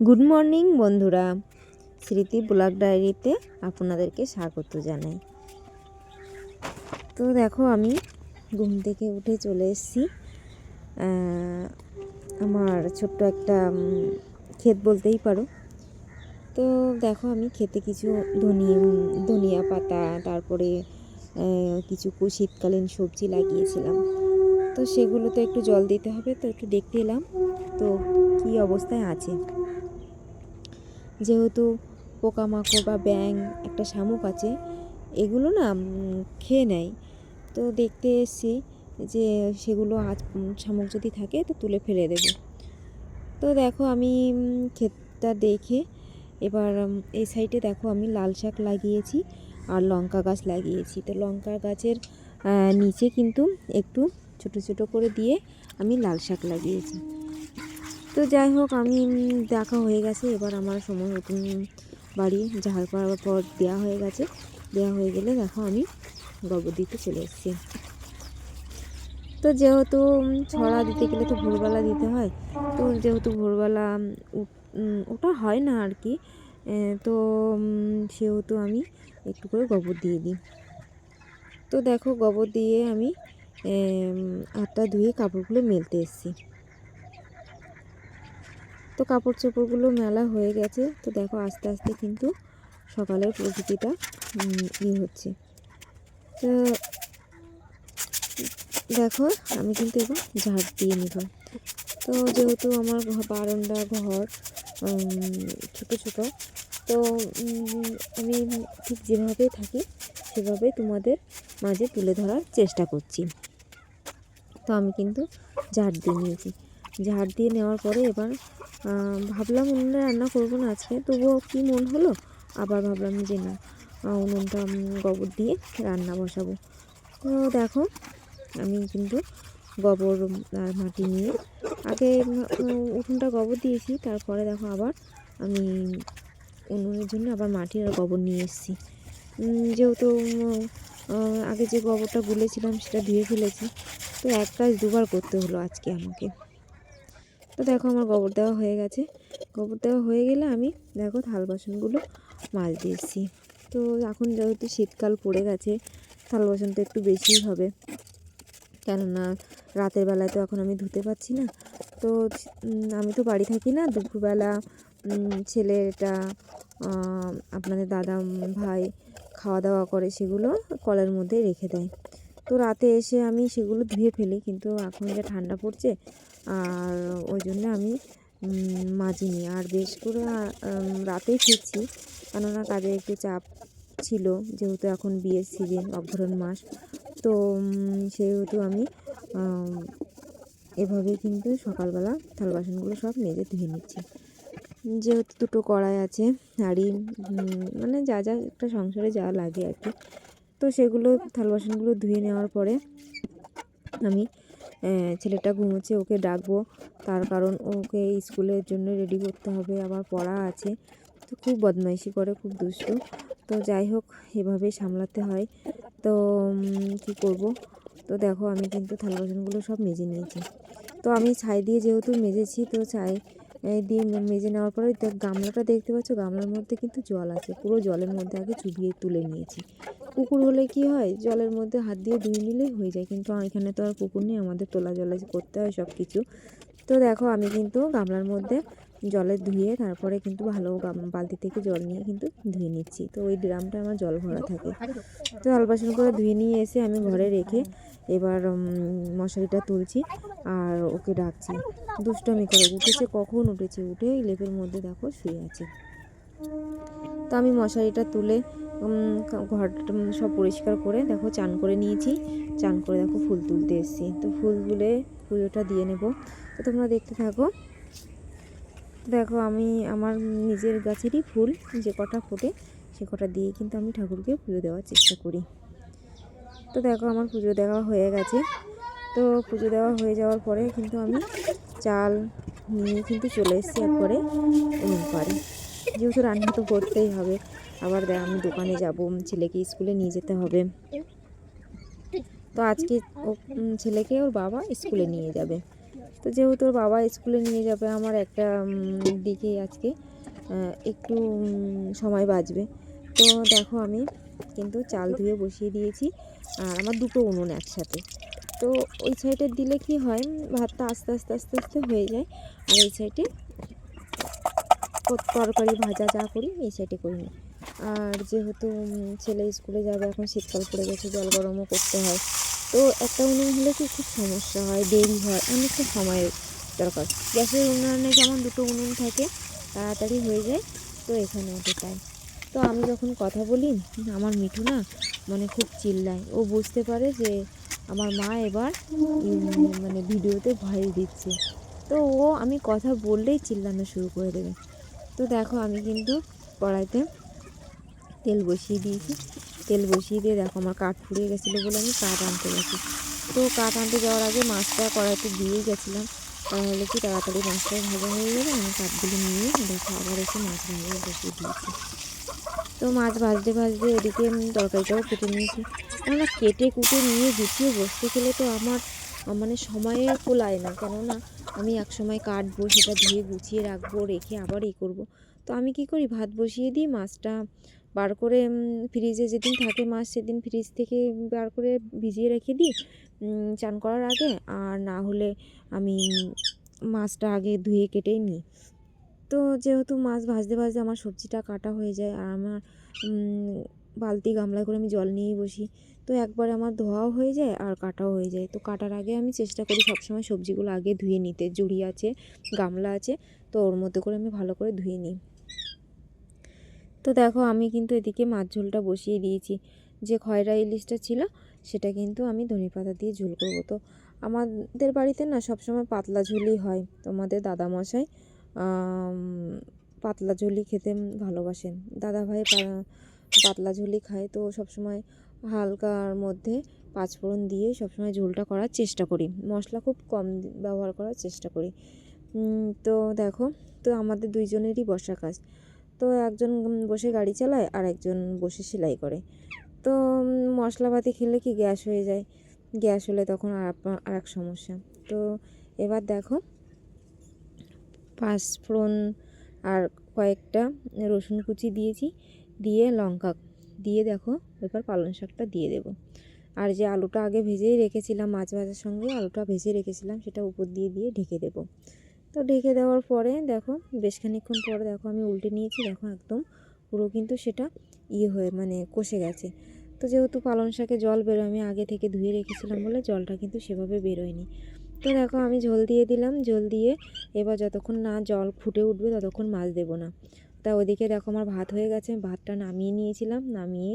Good morning বন্ধুরা, স্মৃতি blog ডায়েরিতে আপনাদেরকে স্বাগত জানাই। তো দেখো আমি ঘুম থেকে উঠে চলে এসেছি আমার ছোট্ট একটা ক্ষেত বলতেই পারো। তো দেখো আমি খেতে কিছু ধনিয়া পাতা, তারপরে কিছু শীতকালীন সবজি লাগিয়েছিলাম। তো সেগুলোতে একটু জল দিতে হবে, তো একটু দেখতে এলাম তো কী অবস্থায় আছে। যেহেতু পোকামাকড় বা ব্যাঙ, একটা শামুক আছে, এগুলো না খেয়ে নেয়। তো দেখতে এসেছি যে সেগুলো শামুক যদি থাকে তো তুলে ফেলে দেবো। তো দেখো আমি ক্ষেতটা দেখে এবার এই সাইডে দেখো আমি লাল শাক লাগিয়েছি আর লঙ্কা গাছ লাগিয়েছি। তো লঙ্কা গাছের নিচে কিন্তু একটু ছোট ছোট করে দিয়ে আমি লাল শাক লাগিয়েছি। তো যাই হোক, আমি দেখা হয়ে গেছে। এবার আমার সময় নতুন বাড়ি ঝাড় করার পর দেওয়া হয়ে গেছে। দেওয়া হয়ে গেলে দেখো আমি গোবর দিতে চলে এসেছি। তো যেহেতু ছড়া দিতে গেলে তো ভোরবেলা দিতে হয়, তো যেহেতু ভোরবেলা ওটা হয় না আর কি, তো সেহেতু আমি একটু করে গোবর দিয়ে দিই। তো দেখো গোবর দিয়ে আমি হাতটা ধুয়ে কাপড়গুলো মেলতে এসেছি। তো কাপড় চোপড়গুলো মেলা হয়ে গেছে। তো দেখো আস্তে আস্তে কিন্তু সকালের প্রকৃতিটা হচ্ছে। তো দেখো আমি কিন্তু এবার ঝাড় দিয়ে নিব। তো যেহেতু আমার বারান্দা ঘর ছোট ছোট, তো আমি ঠিক যেভাবে থাকি সেভাবে তোমাদের মাঝে তুলে ধরার চেষ্টা করছি। তো আমি কিন্তু ঝাড় দিয়ে নিয়েছি। ঝাড় দিয়ে নেওয়ার পরে এবার ভাবলাম উনুনে রান্না করবো না আজকে, তবুও কি মন হলো, আবার ভাবলাম যে না, উনুনটা গোবর দিয়ে রান্না বসাবো। তো দেখো আমি কিন্তু গোবর আর মাটি নিয়ে আগে উঠোনটা গোবর দিয়েছি, তারপরে দেখো আবার আমি উনুনের জন্য আবার মাটি আর গোবর নিয়ে এসেছি। যেহেতু আগে যে গোবরটা গুলেছিলাম সেটা ধুয়ে ফেলেছি, তো এক কাজ দুবার করতে হলো আজকে আমাকে। তো দেখো আমার গোবর দেওয়া হয়ে গেছে। গোবর দেওয়া হয়ে গেলে আমি দেখো থাল বাসনগুলো মাজতে এসেছি। তো এখন যেহেতু শীতকাল পড়ে গেছে, থাল বাসন তো একটু বেশিই হবে, কেননা রাতের বেলায় তো এখন আমি ধুতে পারছি না। তো আমি তো বাড়ি থাকি না, দুপুরবেলা ছেলেটা আপনাদের দাদা ভাই খাওয়া দাওয়া করে, সেগুলো কলের মধ্যে রেখে দেয়। তো রাতে এসে আমি সেগুলো ধুয়ে ফেলি, কিন্তু এখন যা ঠান্ডা পড়ছে আর ওই জন্য আমি মাজিনি। আর বেশ করে রাতেই ফিরছি, কেননা কাজের একটু চাপ ছিল, যেহেতু এখন বিয়ের সিজন, অগ্রহায়ণ মাস। তো সেহেতু আমি এভাবেই কিন্তু সকালবেলা থাল বাসনগুলো সব মেজে ধুয়ে নিচ্ছি। যেহেতু দুটো কড়াই আছে, হাঁড়ি, মানে যা যা একটা সংসারে যা লাগে আর কি। তো সেগুলো থাল বাসনগুলো ধুয়ে নেওয়ার পরে আমি ছেলেটা ঘুমোচ্ছে, ওকে ডাকবো, তার কারণ ওকে স্কুলের জন্য রেডি করতে হবে, আবার পড়া আছে। তো খুব বদমাইশি করে, খুব দুষ্টু। তো যাই হোক, এভাবেই সামলাতে হয়। তো কী করব। তো দেখো আমি কিন্তু থাল বাসনগুলো সব মেজে নিয়েছি। তো আমি ছাই দিয়ে যেহেতু মেজেছি, তো ছাই দিয়ে মেজে নেওয়ার পরে গামলাটা দেখতে পাচ্ছ, গামলার মধ্যে কিন্তু জল আছে, পুরো জলের মধ্যে আগে চুবিয়ে তুলে নিয়েছি। পুকুর হলে কি হয়, জলের মধ্যে হাত দিয়ে ধুয়ে নিলেই হয়ে যায়, কিন্তু এখানে তো আর পুকুর নেই, আমাদের তোলা জলে করতে হয় সব কিছু। তো দেখো আমি কিন্তু গামলার মধ্যে জলে ধুয়ে তারপরে কিন্তু ভালো বালতি থেকে জল নিয়ে কিন্তু ধুয়ে নিচ্ছি। তো ওই ড্রামটা আমার জল ভরা থাকে। তো থাল বাসন করে ধুয়ে নিয়ে এসে আমি ঘরে রেখে এবার মশারিটা তুলছি আর ওকে ডাকছি। দুষ্টমি করে উঠেছে, কখন উঠেছে, উঠে লেপের মধ্যে দেখো শুয়ে আছে। তো আমি মশারিটা তুলে ঘরটা সব পরিষ্কার করে দেখো চান করে নিয়েছি। চান করে দেখো ফুল তুলতে এসেছি। তো ফুল তুলে পুজোটা দিয়ে নেব। তো তোমরা দেখতে থাকো। দেখো আমি আমার নিজের গাছেরই ফুল যে কটা ফোটে সে কটা দিয়ে কিন্তু আমি ঠাকুরকে পুজো দেওয়ার চেষ্টা করি। তো দেখো আমার পুজো দেওয়া হয়ে গেছে। তো পুজো দেওয়া হয়ে যাওয়ার পরে কিন্তু আমি চাল নিয়ে কিন্তু চলে এসেছি একবারে উনুন পাড়ে, যেহেতু রান্না তো করতেই হবে। আবার আমি দোকানে যাব, ছেলেকে স্কুলে নিয়ে যেতে হবে। তো আজকে ছেলেকে ওর বাবা স্কুলে নিয়ে যাবে। তো যেহেতু ওর বাবা স্কুলে নিয়ে যাবে, আমার একটা দিকে আজকে একটু সময় বাঁচবে। তো দেখো আমি কিন্তু চাল ধুয়ে বসিয়ে দিয়েছি, আর আমার দুটো উনুন একসাথে। তো ওই সাইডে দিলে কি হয়, ভাতটা আস্তে আস্তে আস্তে আস্তে হয়ে যায়, আর এই সাইডে তরকারি ভাজা যা করি এই সাইডে করি না। আর যেহেতু ছেলে স্কুলে যাবে, এখন শীতকাল পড়ে গেছে, জল গরমও করতে হয়। তো একটা উনুন হলে কি খুব সমস্যা হয়, দেরি হয়, অনেকটা সময়ের দরকার। গ্যাসের উনুনে যেমন দুটো উনুন থাকে, তাড়াতাড়ি হয়ে যায়। তো এখানে ওটা তাই। তো আমি যখন কথা বলি, আমার মিঠু না মানে খুব চিল্লায়। ও বুঝতে পারে যে আমার মা এবার মানে ভিডিওতে ভয়েস দিচ্ছে। তো ও আমি কথা বললেই চিল্লানো শুরু করে দেবে। তো দেখো আমি কিন্তু কড়াইতে তেল বসিয়ে দিয়েছি। তেল বসিয়ে দিয়ে দেখো আমার কাঠ ফুরিয়ে গেছিলো বলে আমি কাঠ আনতে গেছি। তো কাঠ আনতে যাওয়ার আগে মাছটা কড়াইতে দিয়েই গেছিলাম, কারণ হলে কি তাড়াতাড়ি মাছটা ভাজা হয়ে যাবে। আমি কাঠগুলো নিয়ে দেখো আবার এসে মাছ ভাজা বসিয়ে দিয়েছি। তো মাছ ভাজতে ভাজতে এদিকে তরকারিটাও কেটে নিয়েছি। কেননা কেটে কুটে নিয়ে গুছিয়ে বসতে গেলে তো আমার মানে সময়ে কোলায় না, কেননা আমি এক সময় কাটবো, সেটা ধুয়ে গুছিয়ে রাখবো, রেখে আবার করবো। তো আমি কি করি, ভাত বসিয়ে দিই, মাছটা বার করে ফ্রিজে যেদিন থাকে মাছ সেদিন ফ্রিজ থেকে বার করে ভিজিয়ে রেখে দিই চান করার আগে। আর না হলে আমি মাছটা আগে ধুয়ে কেটেই নিই। তো যেহেতু মাছ ভাজতে ভাজতে আমার সবজিটা কাটা হয়ে যায়, আর আমার বালতি গামলায় করে আমি জল নিয়েই বসি। তো একবারে আমার ধোয়াও হয়ে যায় আর কাটাও হয়ে যায়। তো কাটার আগে আমি চেষ্টা করি সবসময় সবজিগুলো আগে ধুয়ে নিতে। জুড়ি আছে, গামলা আছে, তো ওর মধ্যে করে আমি ভালো করে ধুয়ে নিই। তো দেখো আমি কিন্তু এদিকে মাছ ঝোলটা বসিয়ে দিয়েছি। যে খয়রা ইলিশটা ছিল সেটা কিন্তু আমি ধনেপাতা দিয়ে ঝোল করব। তো আমাদের বাড়িতে না সবসময় পাতলা ঝোলই হয়। তোমাদের দাদামশাই পাতলা ঝোলই খেতে ভালোবাসেন। দাদাভাই পাতলা ঝোলই খায়। তো সবসময় হালকার মধ্যে পাঁচফোড়ন দিয়ে সবসময় ঝোলটা করার চেষ্টা করি, মশলা খুব কম ব্যবহার করার চেষ্টা করি। তো দেখো, তো আমাদের দুইজনেরই বসা কাজ। তো একজন বসে গাড়ি চালায় আর একজন বসে সেলাই করে। তো মশলাপাতি খেলে কি গ্যাস হয়ে যায়, গ্যাস হলে তখন আর এক সমস্যা। তো এবার দেখো পাঁচফোড়ন আর কয়েকটা রসুন কুচি দিয়েছি, দিয়ে লঙ্কা দিয়ে দেখো এবার পালং শাকটা দিয়ে দেবো। আর যে আলুটা আগে ভেজেই রেখেছিলাম, মাছ ভাজার সঙ্গে আলুটা ভেজে রেখেছিলাম, সেটা উপর দিয়ে ঢেকে দেবো। তো ঢেকে দেওয়ার পরে দেখো বেশ খানিকক্ষণ পরে দেখো আমি উল্টে নিয়েছি, দেখো একদম পুরো কিন্তু সেটা হয়ে মানে কষে গেছে। তো যেহেতু পালং শাকে জল বেরোয়, আমি আগে থেকে ধুয়ে রেখেছিলাম বলে জলটা কিন্তু সেভাবে বেরোয়নি। তো দেখো আমি ঝোল দিয়ে দিলাম, ঝোল দিয়ে এবার যতক্ষণ না জল ফুটে উঠবে ততক্ষণ মাছ দেবো না। তা ওদিকে দেখো আমার ভাত হয়ে গেছে, ভাতটা নামিয়ে নিয়েছিলাম, নামিয়ে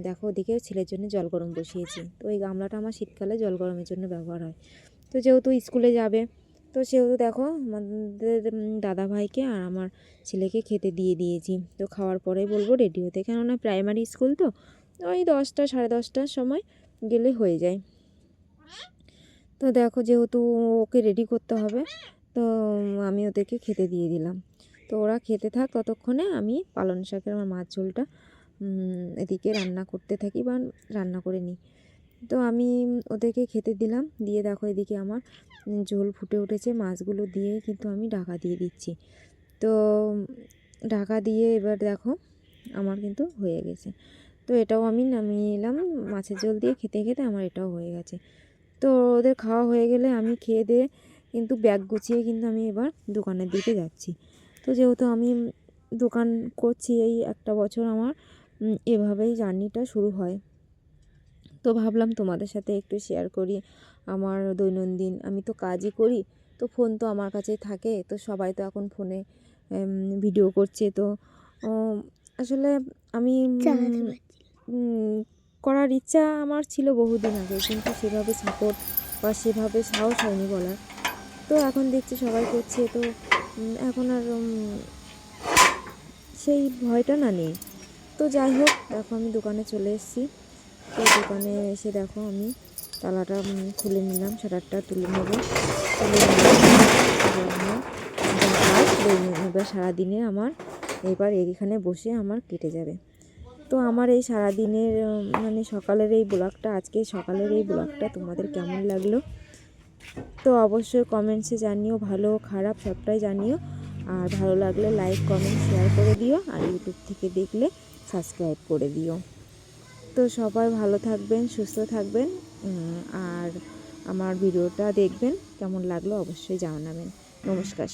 দেখো ওদিকে ছেলের জন্য জল গরম বসিয়েছি। তো ওই গামলাটা আমার শীতকালে জল গরমের জন্য ব্যবহার হয়। তো যেহেতু স্কুলে যাবে, তো সেহেতু দেখো আমাদের দাদাভাইকে আর আমার ছেলেকে খেতে দিয়ে দিয়েছি। তো খাওয়ার পরে বলবো রেডি হতে, কেননা প্রাইমারি স্কুল তো ওই 10টা সাড়ে 10টার সময় গেলে হয়ে যায়। তো দেখো যেহেতু ওকে রেডি করতে হবে, তো আমি ওদেরকে খেতে দিয়ে দিলাম। তো ওরা খেতে থাক, ততক্ষণে আমি পালং শাকের আমার মাছ ঝোলটা এদিকে রান্না করতে থাকি বা রান্না করে নিই। তো আমি ওদেরকে খেতে দিলাম, দিয়ে দেখো এদিকে আমার ঝোল ফুটে উঠেছে, মাছগুলো দিয়ে কিন্তু আমি ঢাকা দিয়ে দিচ্ছি। তো ঢাকা দিয়ে এবার দেখো আমার কিন্তু হয়ে গেছে। তো এটাও আমি নামিয়ে নিলাম, মাছের ঝোল দিয়ে খেতে খেতে আমার এটাও হয়ে গেছে। তো ওদের খাওয়া হয়ে গেলে আমি খেয়ে দিয়ে কিন্তু ব্যাগ গুছিয়ে কিন্তু আমি এবার দোকানের দিকে যাচ্ছি। তো যেহেতু আমি দোকান করছি এই একটা বছর, আমার এভাবেই জার্নিটা শুরু হয়। তো ভাবলাম তোমাদের সাথে একটু শেয়ার করি আমার দৈনন্দিন। আমি তো কাজই করি, তো ফোন তো আমার কাছেই থাকে। তো সবাই তো এখন ফোনে ভিডিও করছে। তো আসলে আমি করার ইচ্ছা আমার ছিল বহুদিন আগে, কিন্তু সেভাবে সাপোর্ট বা সেভাবে সাহস হয়নি বলার। তো এখন দেখছি সবাই করছে, তো এখন আর সেই ভয়টা না নেই। তো যাই হোক, দেখো আমি দোকানে চলে এসেছি। তো দোকানে এসে দেখো আমি তালাটা খুলে নিলাম, শাটারটা তুলে নেবো, তুলে এবার সারাদিনে আমার এবার এইখানে বসে আমার কেটে যাবে। তো আমার এই সারাদিনের মানে সকালের এই ব্লগটা, আজকে সকালের এই ব্লগটা তোমাদের কেমন লাগলো তো অবশ্যই কমেন্টসে জানিও, ভালো খারাপ সবটাই জানিও। আর ভালো লাগলে লাইক কমেন্ট শেয়ার করে দিও, আর ইউটিউব থেকে দেখলে সাবস্ক্রাইব করে দিও। তো সবাই ভালো থাকবেন, সুস্থ থাকবেন, আর আমার ভিডিওটা দেখবেন, কেমন লাগলো অবশ্যই জানাবেন। নমস্কার।